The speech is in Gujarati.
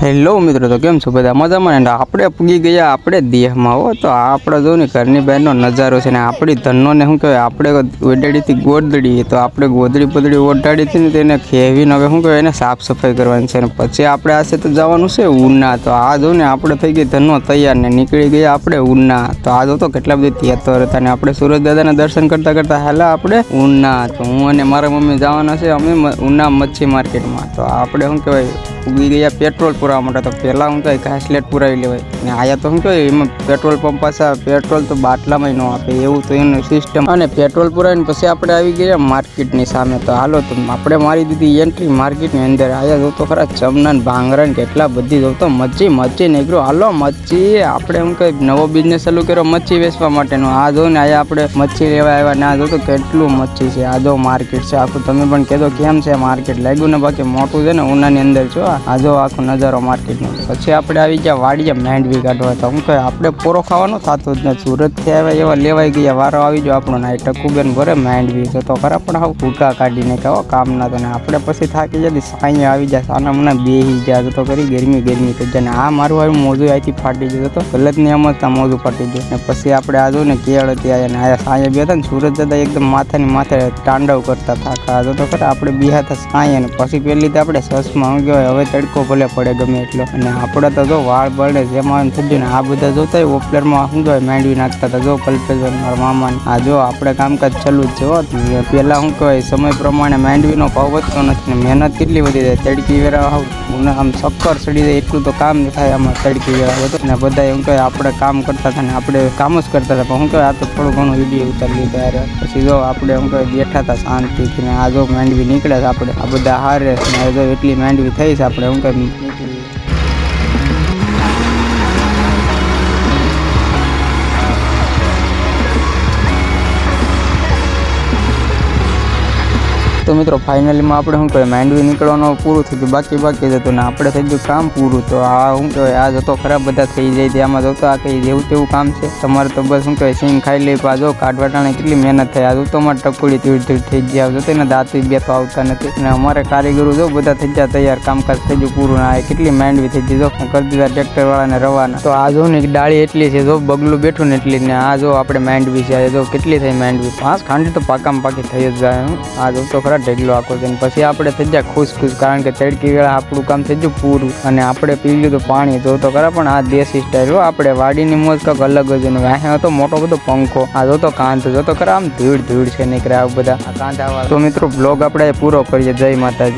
હેલો મિત્રો, તો કેમ છો બધા? મજામાં ને? આપણે પૂગી ગયા આપણે દેહમાં હો. તો આપણે જો ને ઘરની બહારનો નજારો છે ને આપણી ધનોને શું કહેવાય, આપણે ઓડાડીથી ગોદડી, તો આપણે ગોદડી પદડી ઓડાડીથી ને તેને ખેવીને હવે શું કહેવાય એને સાફ સફાઈ કરવાની છે ને પછી આપણે આશે તો જવાનું છે ઉના. તો આ જો ને આપણે થઈ ગઈ ધનો તૈયાર ને નીકળી ગયા આપણે ઉના. તો આ જો તો કેટલા બધી તહેતર હતા ને આપણે સુરજ દાદાના દર્શન કરતા કરતા હાલા આપણે ઉના. તો હું અને મારા મમ્મી જવાના છે અમે ઉના મચ્છી માર્કેટમાં. તો આપણે શું કહેવાય ઉગી ગયા પેટ્રોલ પુરાવા માટે. તો પહેલાં શું કહે ઘાસલેટ પુરાવી લેવાય ને આયા તો શું કહે એમાં પેટ્રોલ પંપ પાસે પેટ્રોલ તો બાટલામાં ન આપે એવું તો એનું સિસ્ટમ. અને પેટ્રોલ પુરાવીને પછી આપણે આવી ગયા માર્કેટની સામે. તો હાલો તો આપણે મારી દીધી એન્ટ્રી માર્કેટની અંદર. આયા જોતો ખરા ચમના ભાંગરા ને કેટલા બધી જોતો મચ્છી નીકળ્યો. હાલો મચ્છી આપણે શું કહે નવો બિઝનેસ ચાલુ કર્યો મચ્છી વેચવા માટેનો. આ જો ને આયા આપણે મચ્છી લેવા આવ્યા ને આ જોતો કેટલું મચ્છી છે. આ જો માર્કેટ છે આખું. તમે પણ કહેજો કેમ છે માર્કેટ લાગ્યું ને? બાકી મોટું છે ને ઉનાની અંદર છો. આ જો આખો નજારો માર્કેટનો. પછી આપણે આવી ગયા વાડીએ માંડવી કાઢવા. તો શું કહે આપણે પોરો ખાવાનો થતો જ નથી. સુરતથી આવ્યા એવા લેવાઈ ગયા. વારો આવી ગયો આપણો ના ટકુબેન ભરે માંડવી તો ખરા પણ હાવ ભૂકા કાઢીને કહો કામ ના તો ને આપણે પછી થાકી જતી સાંજે આવી જાય સાના મને બેસી જાય તો કરી ગરમી થઈ જાય ને આ મારું આવ્યું મોજું અહીંથી ફાટી ગયું તો ગલત ની એમ જ મોજું ફાટી ગયું ને પછી આપણે આ જો ને કેળ હતી આવ્યા ને આયા સાંજે બે હતા ને સુરત જતા એકદમ માથાની માથે તાંડવ કરતા થાકા તો ખરા આપણે બેહા હતા સાંજે ને પછી પેલી તો આપણે સસમાં શું કહેવાય હવે તડકો ભલે પડે ગમે એટલો. અને આપણે તો જો વાળ બળે જેમાં થઈ ગયું ને આ બધા જોતા હોય ઓપલરમાં શું કહેવાય માંડવી નાખતા હતા. જો કલ્પેશભાઈ મારા મામાને આ જો આપણે કામકાજ ચાલુ જ છે. પહેલાં શું કહેવાય સમય પ્રમાણે માંડવીનો ભાવ વધતો નથી ને મહેનત કેટલી વધી જાય. તડકી વેરા આમ ચક્કર ચડી જાય એટલું તો કામ થાય આમાં તડકી વેરા વધુ ને બધા એમ કહે આપણે કામ કરતા હતા ને આપણે કામ જ કરતા હતા. પણ શું કહે આ તો થોડું ઘણું વિડીયો ઉતારી લીધા યાર. પછી જો આપણે એમ કહે બેઠા હતા શાંતિથી ને આ જો માંડવી નીકળે છે આપણે આ બધા હારે ને જો એટલી માંડવી થઈ છે આપણે એમ કહે નીકળી. તો મિત્રો ફાઇનલીમાં આપણે શું કહેવાય માંડવી નીકળવાનું પૂરું થઈ ગયું. બાકી જતું ને આપણે થઈ ગયું કામ પૂરું. તો આ શું કહેવાય આ જતો ખરાબ બધા થઈ જાય તેમાં જતો આ કંઈ જેવું તેવું કામ છે તમારે તો બસ શું કહેવાય સિંગ ખાઈ લઈ. આ જો કાઢવાટાણે કેટલી મહેનત થાય. આ જો તો અમારે ટકોડી ધીરે થઈ જાય જતો ને દાંત બે તો આવતા નથી અને અમારે કારીગરો જો બધા થઈ ગયા તૈયાર કામકાજ થઈ ગયું પૂરું. આ કેટલી માંડવી થઈ ગઈ જો કરી દીધા ટ્રેક્ટરવાળાને રવાના. તો આ જો ને ડાળી એટલી છે જો બગલું બેઠું ને એટલી ને આ જો આપણે માંડવી છે જો કેટલી થઈ માંડવી 5 ખાંડી તો પાકામાં પાકી થઈ જ જાય. આ જો તો ખરા ઢગલો આખો છે. પછી આપણે થઈ જાય ખુશ કારણ કે તડકી વેળા આપણું કામ થઈ ગયું પૂરું અને આપણે પી લીધું પાણી જો તો ખરા. પણ આ દેશી સ્ટાઇલ આપણે વાડીની મોજ કંઈક અલગ જ ને વાહે હતો મોટો બધો પંખો. આ જો તો કાંધ જો તો ખરા આમ ધૂળ છે નીકળ્યા બધા કાંધાવાળા. તો મિત્રો બ્લોગ આપણે પૂરો કરીએ. જય માતાજી.